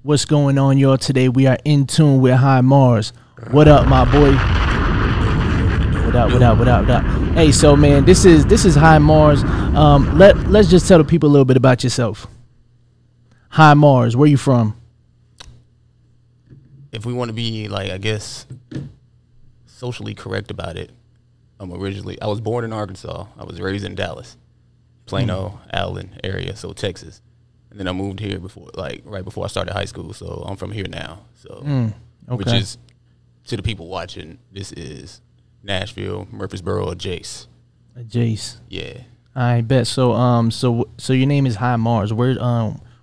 What's going on, y'all? Today we are in tune with HiMARZ. What up, my boy? What up? Hey, so man, this is HiMARZ. Let's just tell the people a little bit about yourself. HiMARZ, where you from? If we want to be like, I guess, socially correct about it, I was born in Arkansas. I was raised in Dallas, Plano, Allen area, so Texas. And then I moved here right before I started high school. So I'm from here now. So, okay. Which is, to the people watching, this is Nashville, Murfreesboro, Jace. Jace. Yeah. I bet. So so your name is HiMARZ.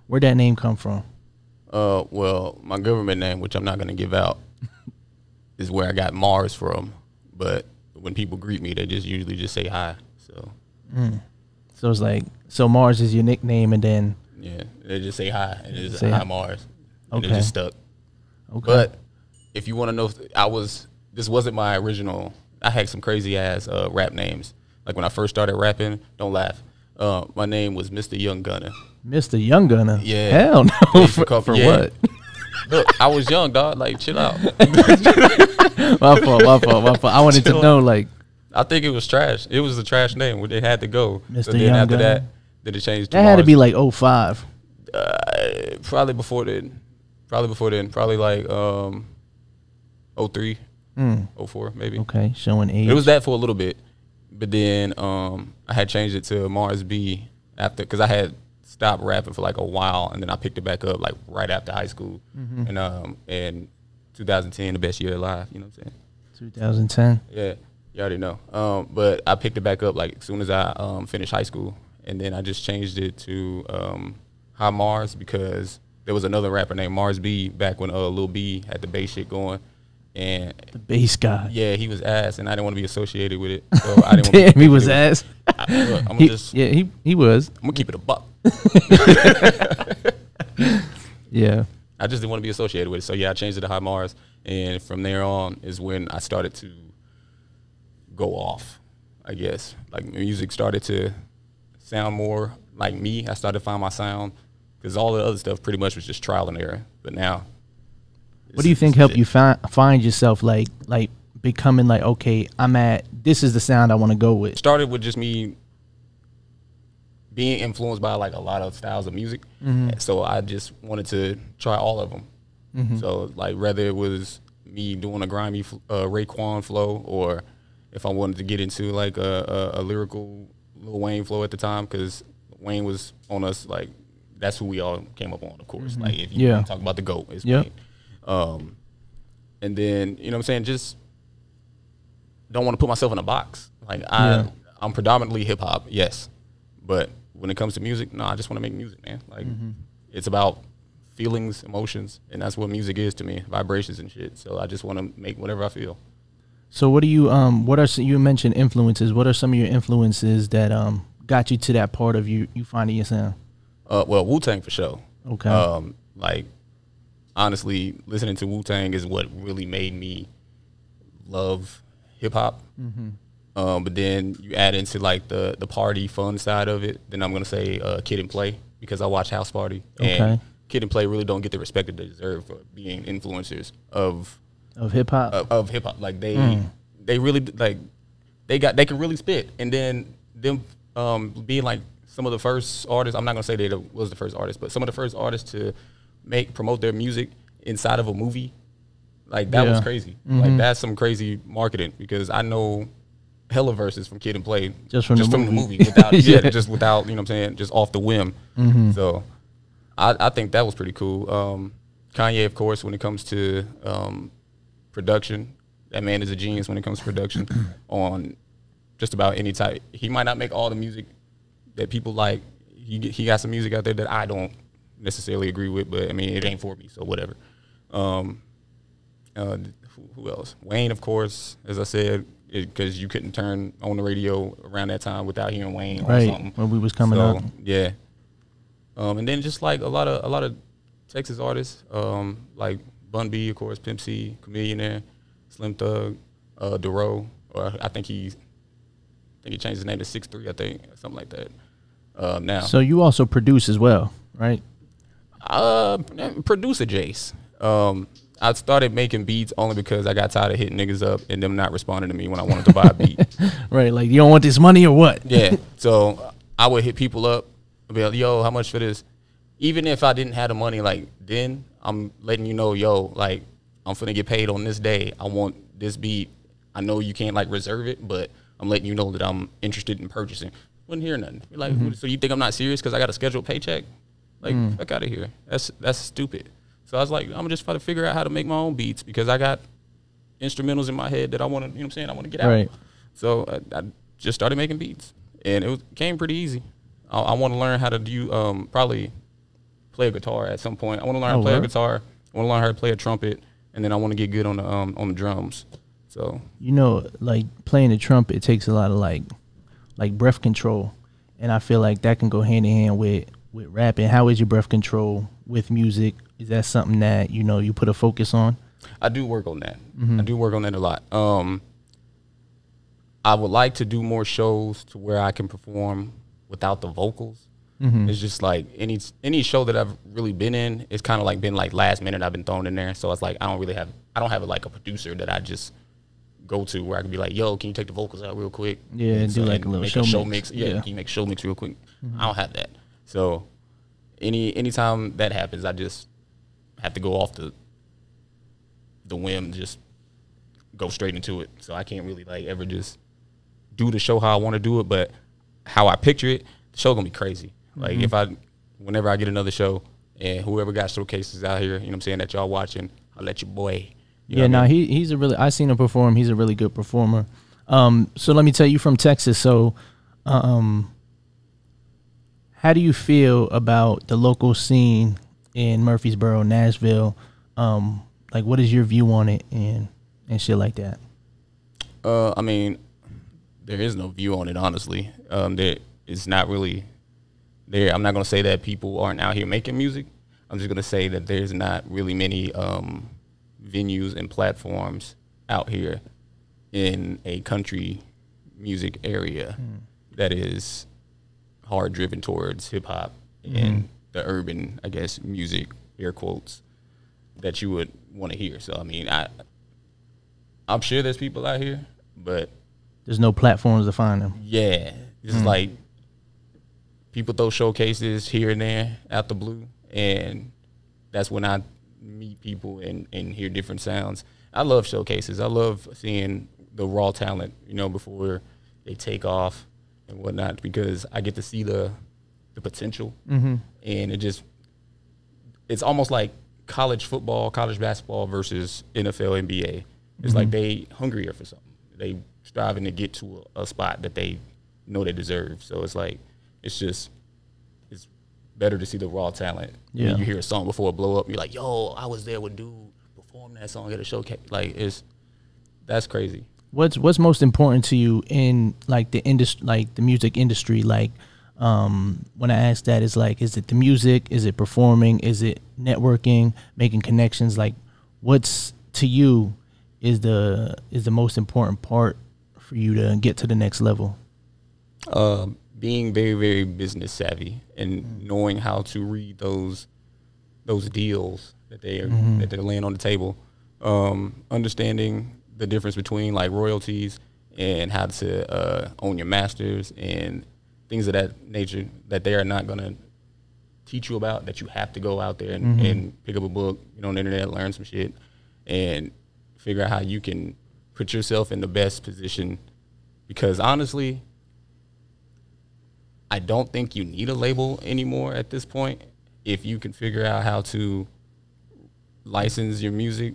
Where'd that name come from? Well, my government name, which I'm not gonna give out, is where I got Mars from. But when people greet me, they usually just say hi. So. So it's like, Mars is your nickname, and then. Yeah, they just say hi, and it's say HiMARZ, and okay. it just stuck. Okay. But if you want to know, this wasn't my original. I had some crazy ass rap names. Like when I first started rapping, don't laugh. My name was Mr. Young Gunner. Mr. Young Gunner. Yeah. Hell no. For what? Look, I was young, dog. Like, chill out. My fault. I wanted to know, like. I think it was trash. It was a trash name. It had to go. Mr. So then Young after Gunner. that, then it changed to That had to Mars. be like 05. Probably before then. Probably like 03, 04 maybe. Okay, showing age. It was that for a little bit. But then I had changed it to Mars B after, because I had stopped rapping for like a while, and then I picked it back up like right after high school. And 2010, the best year alive, you know what I'm saying? 2010. Yeah, you already know. But I picked it back up like as soon as I finished high school. And then I just changed it to HiMARZ because there was another rapper named Mars B back when Lil B had the bass shit going. And The bass guy. yeah, he was ass, and I didn't want to be associated with it. So I didn't Damn, want to he was ass. He was. I'm gonna keep it a buck. Yeah. I just didn't want to be associated with it. So yeah, I changed it to HiMARZ, and from there on is when I started to go off. I guess like music started to sound more like me. I started to find my sound, because all the other stuff pretty much was just trial and error. But now, What do you think helped you find yourself, like becoming like, okay, this is the sound I want to go with? Started with just me being influenced by like a lot of styles of music. So I just wanted to try all of them. So like whether it was me doing a grimy Raekwon flow, or if I wanted to get into like a lyrical Lil Wayne flow at the time, because Wayne was on us, like that's who we all came up on, of course. Like if you talk about the GOAT, it's Wayne. And then, you know what I'm saying, just don't want to put myself in a box. Like I'm predominantly hip hop, yes, but when it comes to music, no, I just want to make music, man. Like it's about feelings, emotions, and that's what music is to me, vibrations and shit. So I just want to make whatever I feel. So what do you you mentioned influences. What are some of your influences that got you to that part of you finding your sound? Well, Wu-Tang for sure. Okay. Like honestly, listening to Wu-Tang is what really made me love hip hop. But then you add into like the party fun side of it, then I'm gonna say Kid and Play, because I watch House Party, and Kid and Play really don't get the respect that they deserve for being influencers of hip hop. Of hip hop, like they really like they can really spit, and then them being like some of the first artists. I'm not gonna say they was the first artist, but some of the first artists to promote their music inside of a movie. Like that was crazy. Like that's some crazy marketing, because I know hella verses from Kid and Play just from the movie without just without, you know what I'm saying, just off the whim. So I think that was pretty cool. Kanye, of course, when it comes to production, that man is a genius when it comes to production on just about any type. He might not make all the music that people like. He got some music out there that I don't necessarily agree with, but I mean, it ain't for me, so whatever. Who else? Wayne, of course, as I said, because you couldn't turn on the radio around that time without hearing Wayne or something. When we was coming up. Yeah. And then just like a lot of Texas artists, like Bun B, of course, Pimp C, Chameleonaire, Slim Thug, Dero, or I think he changed his name to 6'3", I think, something like that. Now. So you also produce as well, right? Producer Jace. I started making beats only because I got tired of hitting niggas up and them not responding to me when I wanted to buy a beat. Right, like, you don't want this money or what? Yeah, so I would hit people up, be like, yo, how much for this? Even if I didn't have the money, like, then I'm letting you know, yo, like, I'm finna get paid on this day. I want this beat. I know you can't, like, reserve it, but I'm letting you know that I'm interested in purchasing. Wouldn't hear nothing. You're like, so you think I'm not serious because I got a scheduled paycheck? Like, fuck out of here. That's stupid. So I was like, I'm just trying to figure out how to make my own beats because I got instrumentals in my head that I want to, you know what I'm saying, I want to get out. Right. So I just started making beats, and it came pretty easy. I want to learn how to do, probably play a guitar at some point. I want to learn how to play a guitar. I want to learn how to play a trumpet, and then I want to get good on the drums. So, you know, like, playing the trumpet takes a lot of like breath control, and I feel like that can go hand in hand with rapping. How is your breath control with music? Is that something that, you know, you put a focus on? I do work on that. I do work on that a lot. I would like to do more shows to where I can perform without the vocals. It's just like any show that I've really been in, it's kind of like been like last minute I've been thrown in there. So it's like I don't have like a producer that I just go to where I can be like, yo, can you take the vocals out real quick? Yeah, and do like a little show mix. Yeah, can you make a show mix real quick? I don't have that. So anytime that happens, I just have to go off the whim, just go straight into it. So I can't really like ever just do the show how I want to do it, but how I picture it, the show gonna be crazy. Like whenever I get another show and whoever got showcases out here, you know what I'm saying, that y'all watching, I'll let your boy. Yeah, no, he's a really, I seen him perform. He's a really good performer. So let me tell you, from Texas. So, how do you feel about the local scene in Murfreesboro, Nashville? Like, what is your view on it and shit like that? I mean, there is no view on it, honestly. There it's not really there. I'm not gonna say that people aren't out here making music. I'm just gonna say that there's not really many venues and platforms out here in a country music area that is hard driven towards hip hop and the urban, I guess, music, air quotes, that you would want to hear. So I mean, I'm sure there's people out here, but there's no platforms to find them. Yeah, it's like people throw showcases here and there out the blue, and that's when I meet people and hear different sounds. I love showcases. I love seeing the raw talent, you know, before they take off and whatnot, because I get to see the potential, and it's almost like college football, college basketball versus NFL, NBA. It's like they hungrier for something. They striving to get to a spot that they know they deserve. So it's like, it's better to see the raw talent. Yeah. You hear a song before it blow up, you're like, yo, I was there with dude perform that song at a showcase. Like, that's crazy. What's most important to you in like the industry, like the music industry? Like, when I ask that, is like, is it the music? Is it performing? Is it networking, making connections? Like, what's to you is the most important part for you to get to the next level? Being very, very business savvy and knowing how to read those deals that they're laying on the table. Understanding the difference between like royalties and how to own your masters and things of that nature that they are not gonna teach you about, that you have to go out there and pick up a book, you know, on the internet, learn some shit, and figure out how you can put yourself in the best position. Because honestly, I don't think you need a label anymore at this point. If you can figure out how to license your music,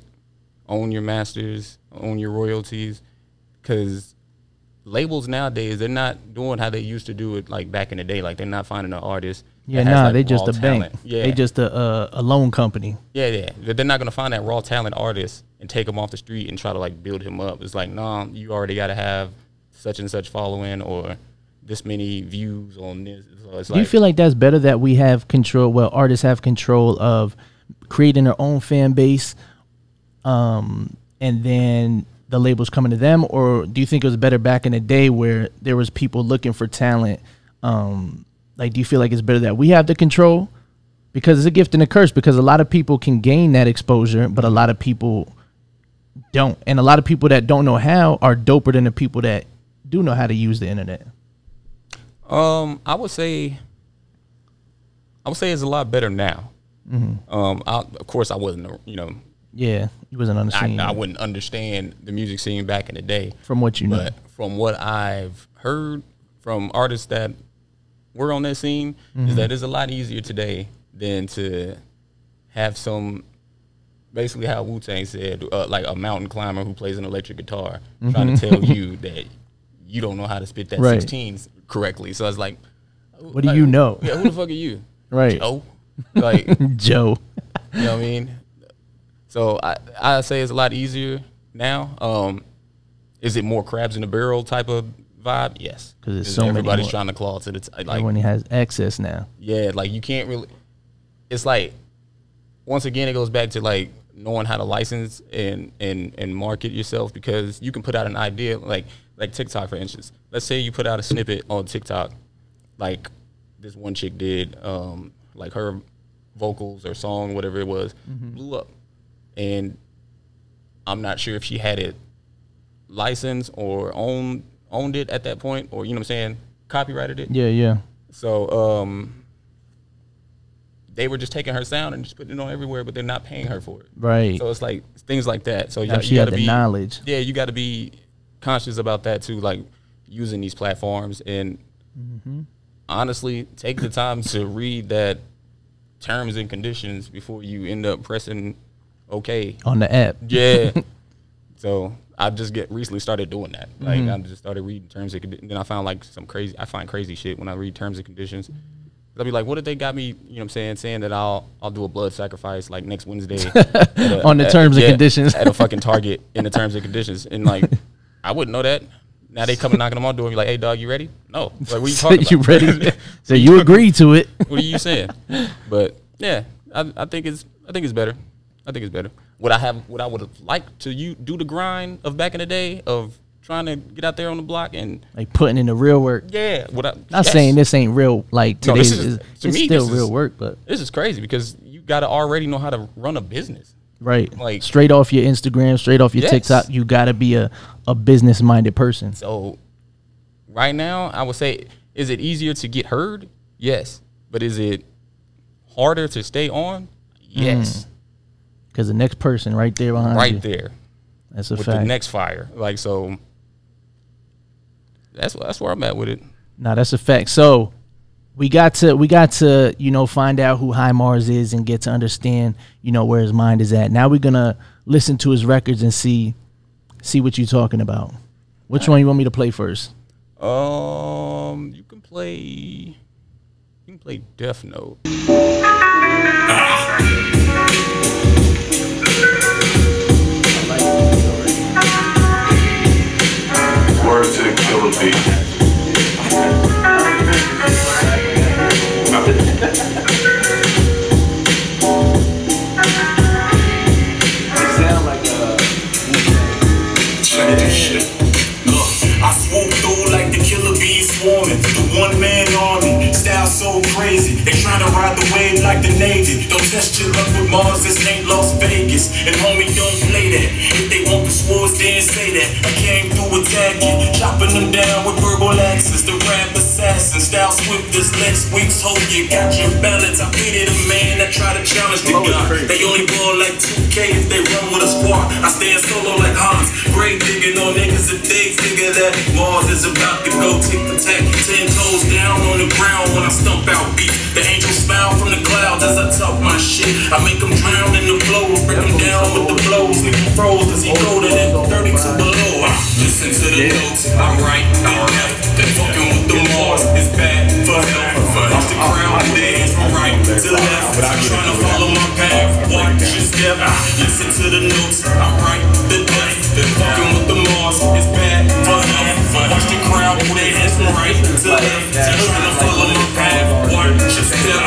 own your masters, own your royalties, because labels nowadays, they're not doing how they used to do it like back in the day. Like, they're not finding an artist. Yeah, nah, like they just a talent. bank. Yeah. They just a loan company. Yeah. They're not going to find that raw talent artist and take him off the street and try to like build him up. It's like, nah, you already got to have such and such following or this many views on this. So it's Do you feel like that's better, that we have control, well, artists have control of creating their own fan base, and then the labels coming to them? Or do you think it was better back in the day where there was people looking for talent? Like, do you feel like it's better that we have the control Because it's a gift and a curse, because a lot of people can gain that exposure, but a lot of people don't. And a lot of people that don't know how are doper than the people that do know how to use the internet. I would say it's a lot better now. Of course, I wasn't, Yeah, you wasn't understanding. I wouldn't understand the music scene back in the day. From what you know. But from what I've heard from artists that were on that scene, is that it's a lot easier today than to have some, basically how Wu-Tang said, like a mountain climber who plays an electric guitar trying to tell you that you don't know how to spit that 16s correctly. So it's like, what do you know? Yeah, who the fuck are you? Right. Joe? Like Joe. You know what I mean? So I say it's a lot easier now. Is it more crabs in the barrel type of vibe? Yes. Because it's so everybody's trying to claw to the like everyone has access now. Yeah, like you can't really. It's like, once again, it goes back to like knowing how to license and market yourself, because you can put out an idea like TikTok, for instance. Let's say you put out a snippet on TikTok, like this one chick did, like her vocals or song, whatever it was, blew up. And I'm not sure if she had it licensed or owned it at that point, or, you know what I'm saying, copyrighted it. Yeah, yeah. So they were just taking her sound and just putting it on everywhere, but they're not paying her for it. Right. So it's like things like that. So now you got to be knowledge. Yeah, you got to be conscious about that too, like using these platforms, and honestly, take the time to read that terms and conditions before you end up pressing okay on the app. Yeah. So I just recently started doing that. Like I just started reading terms and conditions. Then I found like I find crazy shit when I read terms and conditions. I'll be like, what if they got me, you know what I'm saying that I'll do a blood sacrifice like next Wednesday on the terms and conditions at a fucking Target in the terms and conditions. And like, I wouldn't know that. Now they come knocking on my door and be like, hey dog, you ready? No. Like, what are you talking about? You ready? So you agreed to it. What are you saying? But yeah, I think it's better. I think it's better. What I would have liked to do the grind of back in the day of trying to get out there on the block and like putting in the real work. Yeah. Not saying this ain't real, like today's it's me, still real work, but this is crazy because you gotta already know how to run a business. Right. Like straight off your Instagram, straight off your TikTok, you gotta be a business minded person. So right now I would say, is it easier to get heard? Yes. But is it harder to stay on? Yes. Because the next person right there behind you. Right there. That's a with fact. The next fire. Like, so that's where I'm at with it. Nah, that's a fact. So we got to, you know, find out who HiMARZ is and get to understand, you know, where his mind is at. Now we're gonna listen to his records and see what you're talking about. Which one you want me to play first? You can play Death Note. Word to the killer beat. Sound like a shit. Look, I swoop through like the killer bees swarming. The one-man army, style so crazy. They tryna ride the wave like the Navy. Don't test your luck with Mars, this ain't Las Vegas. And homie, don't play that. If they want the swords, then say that. I came through attacking, chopping them down with verbal axes. The rap assassin, style swift as Lex Weeks. Hope you got your balance. I pitied a man that try to challenge the gun. They only ball like 2K if they run with a squad. I stand solo like Hans. Grave digging on niggas if they figure that Mars is about to go tick for tack. 10 toes down on the ground when I stump out beat. The angels smile from the clouds as I talk my shit. I make them drown in the flows, break them down with the blows. Leave them froze as he golden at 32 below. Listen to the notes, I'm right, I'm left. That fucking with the Mars is bad for health. Watch the crowd dance from right to left. I'm trying to follow my path, watch your step. Listen to the notes, I'm right, the left. That fucking with the Mars is bad for health. Watch the crowd dance from right to left. I'm trying to follow my path, watch your step.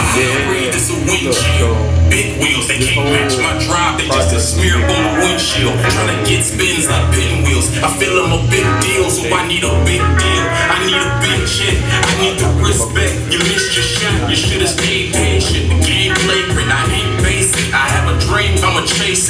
Breathe is a windshield. Big wheels, they can't match my drive, they just a smear on the windshield. Trying to get spins like pinwheels. I feel I'm a big deal, so I need a big deal. I need a big check, I need the respect. You missed your shot, you should've stayed patient. The gameplay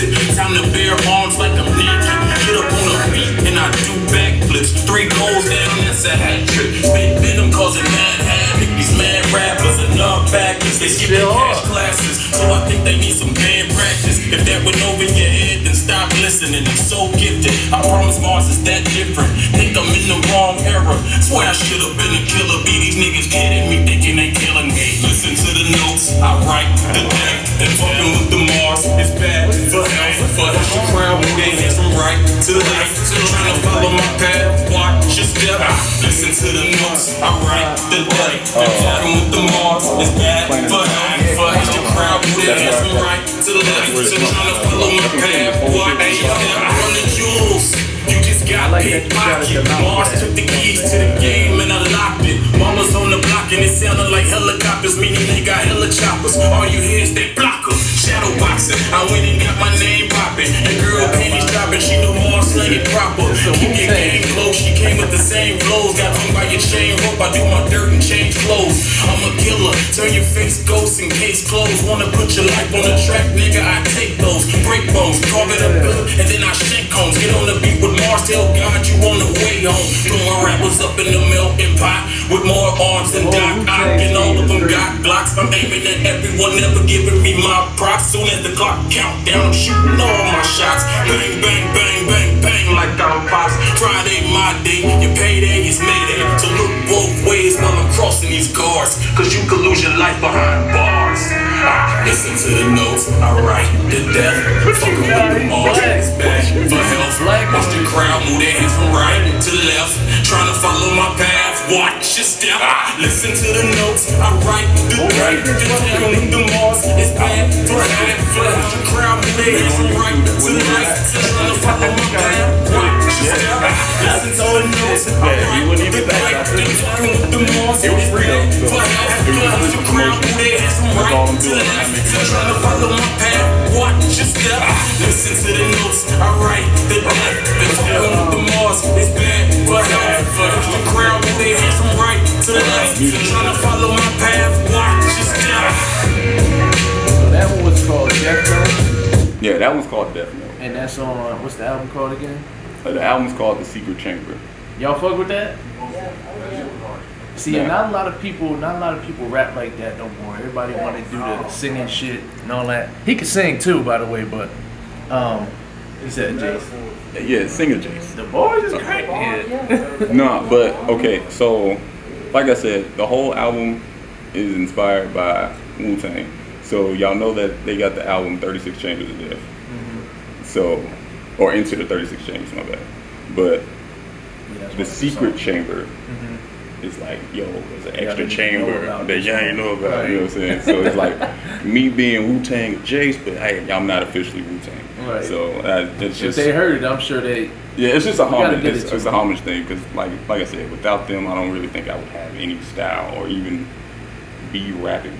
it. Time to bear arms like I'm naked. Get up on a beat and I do backflips. 3 goals down, that's a hat trick. Spit venom causing mad havoc. These mad rappers are not backers. They skip their cash classes, so I think they need some band practice. If that went over your head, then stop listening. I'm so gifted. I promise Mars is that different. Think I'm in the wrong era. Swear I should have been a killer bee. These niggas kidding me, thinking they killing me. Listen to the notes I write to death. And fucking with the Mars is bad for health. For the crowd, move their hands from right to left. Still trying to follow my path. Watch your step. Listen to the notes I write to death. And fucking with the Mars is bad for health. For the crowd, move their hands from right to left. Still trying to follow my path. Watch your step. Run the jewels. You just got pickpocket. Mars took the keys to the game and I locked it. Mama's on the block and it sounded like helicopters, meaning they got hella choppers. All you hear is that blocker, shadow boxing. I went and got my name popping. The girl panties dropping, she knew Mars slang it proper. Keep your game close, she came with the same flows. Got hung by your chain rope, I do my dirt and change clothes. I'm a killer, turn your face ghost in case clothes. Wanna put your life on the track, nigga, I take those. Break bones, carve it up good, and then I shake homes. Get on the beat with Mars, tell God you on the way home. Throwing rappers up in the melting pot with more arms than Doc Ock, and all of them got Glocks. I'm aiming at everyone, never giving me my props. Soon as the clock count down, I'm shooting all my shots. Bang, bang, bang, bang, bang, like I'm Pops. Friday, my day, your payday is Mayday. So look both ways while I'm crossing these guards, cause you could lose your life behind bars. Listen to the notes I write to death. Fucking with the Mars, it's bad for health. Watch the crowd move their hands from right to left. Trying to follow my path, watch your step. Listen to the notes I write to death. Fucking with the Mars, it's bad for health. Watch the crowd move their hands from right to left. Trying to follow my path, watch your step. Listen to the notes I write to death. Fucking with the Mars, it's bad for health. Watch the crowd move their hands from right to left. Trying to follow my path, watch your step. Listen to the notes I write to death. Fucking with the Mars, it's bad for health. The crowd move their hands from right to left. Trying to follow my path, watch your step. So that one was called Death Note? Yeah, that one's called Death Note. And that's on, what's the album called again? The album's called The Secret Chamber. Y'all fuck with that? See, Yeah. not a lot of people rap like that no more. Everybody want to do the singing shit and all that. He can sing too, by the way, but he said Jason. Yeah, Singer Jace. The boys is crackhead. No, but okay, so like I said, the whole album is inspired by Wu-Tang. So y'all know that they got the album 36 Chambers of Death. So, or Into the 36 Chambers, my bad. But the Secret Chamber is like, yo, there's an extra chamber that y'all ain't know about, you know what I'm saying? So it's like me being Wu-Tang Jace, but hey, I'm not officially Wu-Tang. Right. So it's just, if they heard it, I'm sure they. yeah, it's just a homage. get it It's a homage thing because, like I said, without them, I don't really think I would have any style or even be rapping.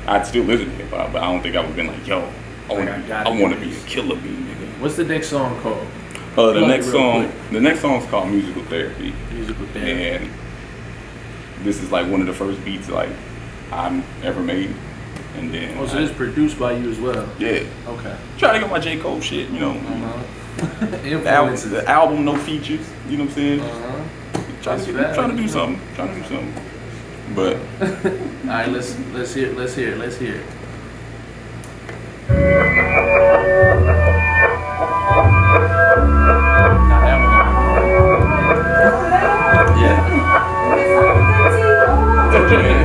I'd still listen to hip hop, but I don't think I would have been like, yo, I want to be a killer bee, nigga. What's the next song called? The next song's called Musical Therapy. Musical Therapy. And this is like one of the first beats like I've ever made. And then so this is produced by you as well? Yeah. Okay. Try to get my J. Cole shit, you know. Influences. The album, no features, you know what I'm saying? Trying to do something. But alright, let's hear it.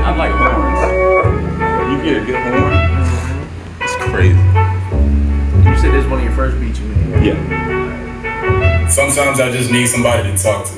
I like horns. You get a good horn, it's crazy. You said this is one of your first beats you made. Yeah. Sometimes I just need somebody to talk to.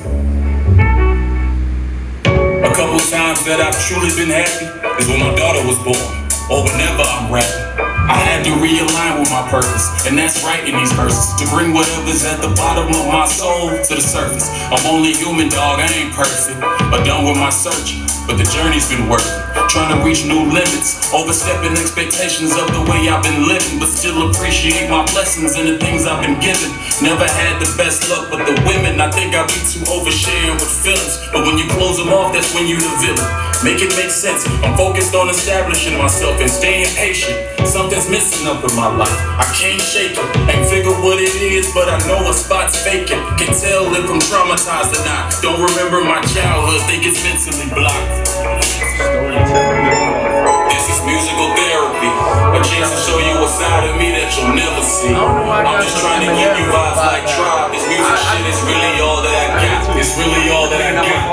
A couple times that I've truly been happy is when my daughter was born, or whenever I'm rapping. I had to realign with my purpose, and that's writing these verses, to bring whatever's at the bottom of my soul to the surface. I'm only human, dog, I ain't perfect, but done with my search, but the journey's been worth it. Trying to reach new limits, overstepping expectations of the way I've been living, but still appreciate my blessings and the things I've been given. Never had the best luck with the women, I think I be too oversharing with feelings, but when you close them off, that's when you the villain. make it make sense. I'm focused on establishing myself and staying patient. Something's missing up in my life, I can't shake it. Ain't figure what it is, but I know a spot's vacant. Can tell if I'm traumatized or not. Don't remember my childhood, think it's mentally blocked. This is musical therapy, a chance to show you a side of me that you'll never see. I'm just trying to give you vibes like Tribe. This music shit is really all that I got. It's really all that I got.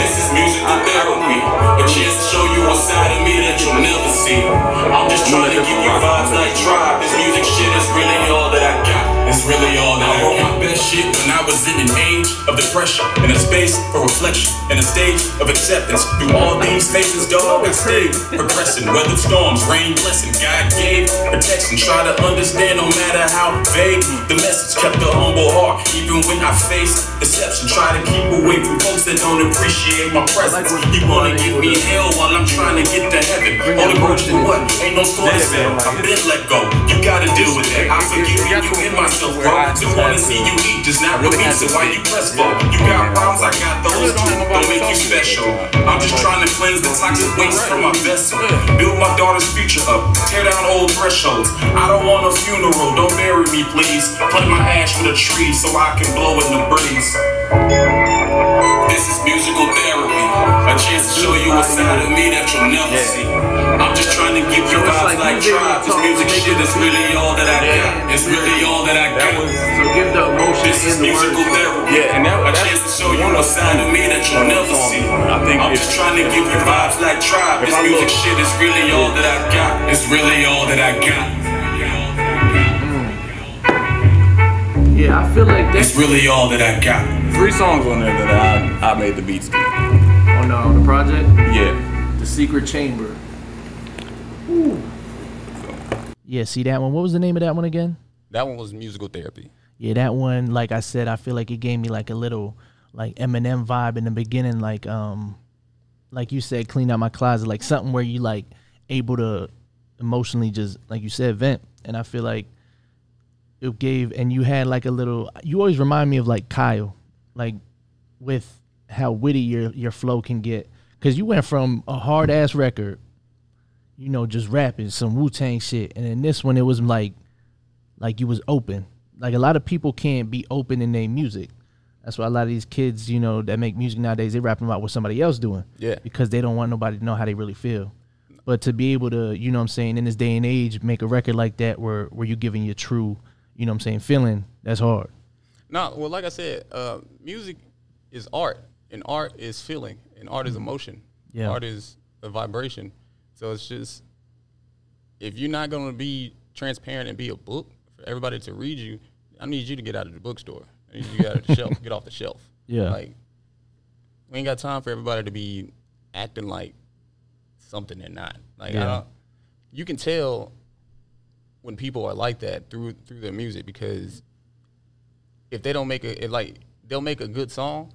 This is musical therapy, a chance to show you a side of me that you'll never see. I'm just trying to give you vibes like Tribe. This music shit is really all that I got. It's really all that I wrote my best shit when I was in an age of depression, in a space for reflection, in a stage of acceptance. Through all these phases, dog, I stayed progressing. Weathered storms, rain blessing, God gave protection. Try to understand no matter how vague the message. Kept a humble heart even when I faced deception. Try to keep away from folks that don't appreciate my presence. You wanna give me hell while I'm trying to get to heaven. Only approach to what? Ain't no score to sell. I've been let go. You gotta deal with that. I forgive you in myself, bro. Just wanna see you eat, just not with me. So why you press for? You got problems, I got those too. Don't make you special. I'm just trying to cleanse the toxic waste from my vessel. Build my daughter's future up. Tear down old thresholds. I don't want a funeral. Don't bury me, please. Plant my ash with a tree so I can blow in the breeze. This is musical therapy, a chance to show you a side of me that you'll never see. I'm just trying to give you vibes like Tribe. This music shit is really all that I got. It's really all that I got. So give the emotion. This is musical therapy, a chance to show you a side of me that you'll never see. I'm just trying to give you vibes like Tribe. This music shit is really all that I got. It's really all that I got. Yeah, I feel like that's It's really all that I got. 3 songs on there that I made the beats to. on the project. Yeah. The Secret Chamber. Ooh. Yeah, see that one? What was the name of that one again? That one was musical therapy. Yeah, that one, like I said, I feel like it gave me like a little like Eminem vibe in the beginning, like you said, clean out my closet, like something where you like able to emotionally just, like you said, vent. And I feel like it gave, and you had like a little, you always remind me of like Kyle, like with how witty your flow can get. Cause you went from a hard ass record, you know, just rapping some Wu-Tang shit. And in this one, it was like you was open. Like a lot of people can't be open in their music. That's why a lot of these kids, you know, that make music nowadays, they rapping about what somebody else doing. Yeah. Because they don't want nobody to know how they really feel. But to be able to, you know what I'm saying, in this day and age, make a record like that where you're giving your true, you know what I'm saying, feeling, that's hard. No, well, like I said, music is art, and art is feeling, and art is emotion. Yeah. Art is a vibration. So it's just, if you're not going to be transparent and be a book for everybody to read you, I need you to get out of the bookstore. I need you to get out of the shelf, get off the shelf. Yeah. Like, we ain't got time for everybody to be acting like something they're not. Like, you can tell when people are like that through their music, because if they don't make they'll make a good song,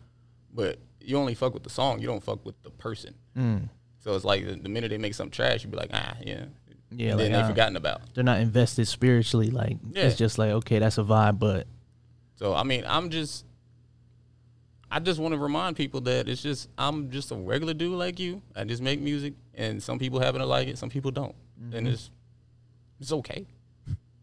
but you only fuck with the song, you don't fuck with the person. So it's like the minute they make something trash, you be like, yeah, and like, then they've forgotten about. They're not invested spiritually. Like, it's just like, okay, that's a vibe, but. So, I mean, I just want to remind people that I'm just a regular dude like you. I just make music, and some people happen to like it, some people don't. And it's okay.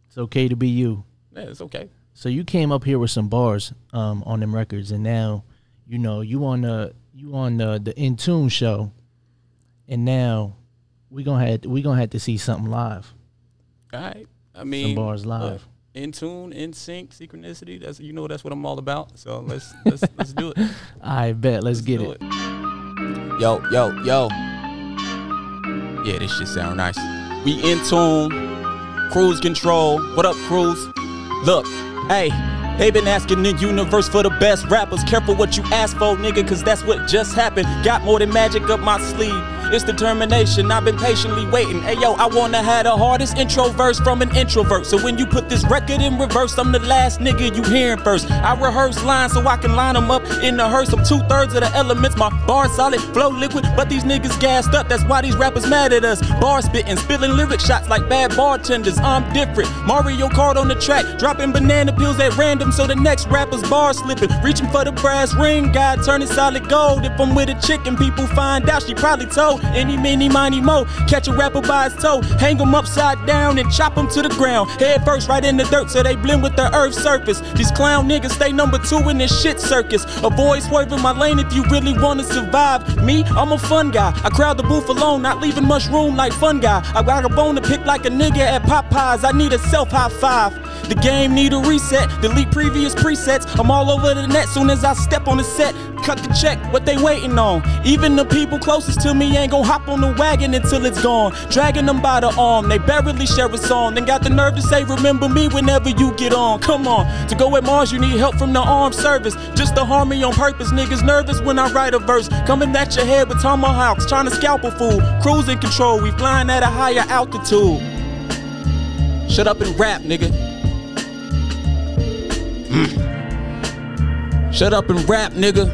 It's okay to be you. Yeah, it's okay. So you came up here with some bars on them records, and now, you know, you on the InTuned show, and now we gonna have to see something live. All right. I mean, some bars live. In tune, in sync, synchronicity. That's that's what I'm all about. So let's do it. I bet. Let's get it. Yo. Yeah, this shit sound nice. We in tune, cruise control. What up, cruise? Look, hey, they been asking the universe for the best rappers. Careful what you ask for, nigga, cause that's what just happened. Got more than magic up my sleeve. It's determination, I've been patiently waiting. Hey yo, I wanna have the hardest intro verse from an introvert. So when you put this record in reverse, I'm the last nigga you hearing first. I rehearse lines so I can line them up in the hearse. I'm 2/3 of the elements, my bar solid, flow liquid, but these niggas gassed up. That's why these rappers mad at us. Bar spitting, spilling lyric shots like bad bartenders. I'm different, Mario Kart on the track, dropping banana peels at random so the next rapper's bar slipping. Reaching for the brass ring, God turning solid gold. If I'm with a chick and people find out, she probably told. Any, mini, miny, mo. Catch a rapper by his toe, hang him upside down and chop him to the ground. Head first right in the dirt so they blend with the earth's surface. These clown niggas stay number 2 in this shit circus. Avoid swerving my lane if you really wanna survive. Me, I'm a fun guy. I crowd the booth alone, not leaving much room like fun guy. I got a bone to pick like a nigga at Popeyes. I need a self high five. The game need a reset, delete previous presets. I'm all over the net soon as I step on the set. Cut the check, what they waiting on? Even the people closest to me ain't gon' hop on the wagon until it's gone. Dragging them by the arm, they barely share a song. Then got the nerve to say remember me whenever you get on. Come on, to go at Mars you need help from the armed service. Just to harm me on purpose, niggas nervous when I write a verse. Coming at your head with tomahawks, trying to scalp a fool. Cruising control, we flying at a higher altitude. Shut up and rap, nigga. Shut up and rap, nigga.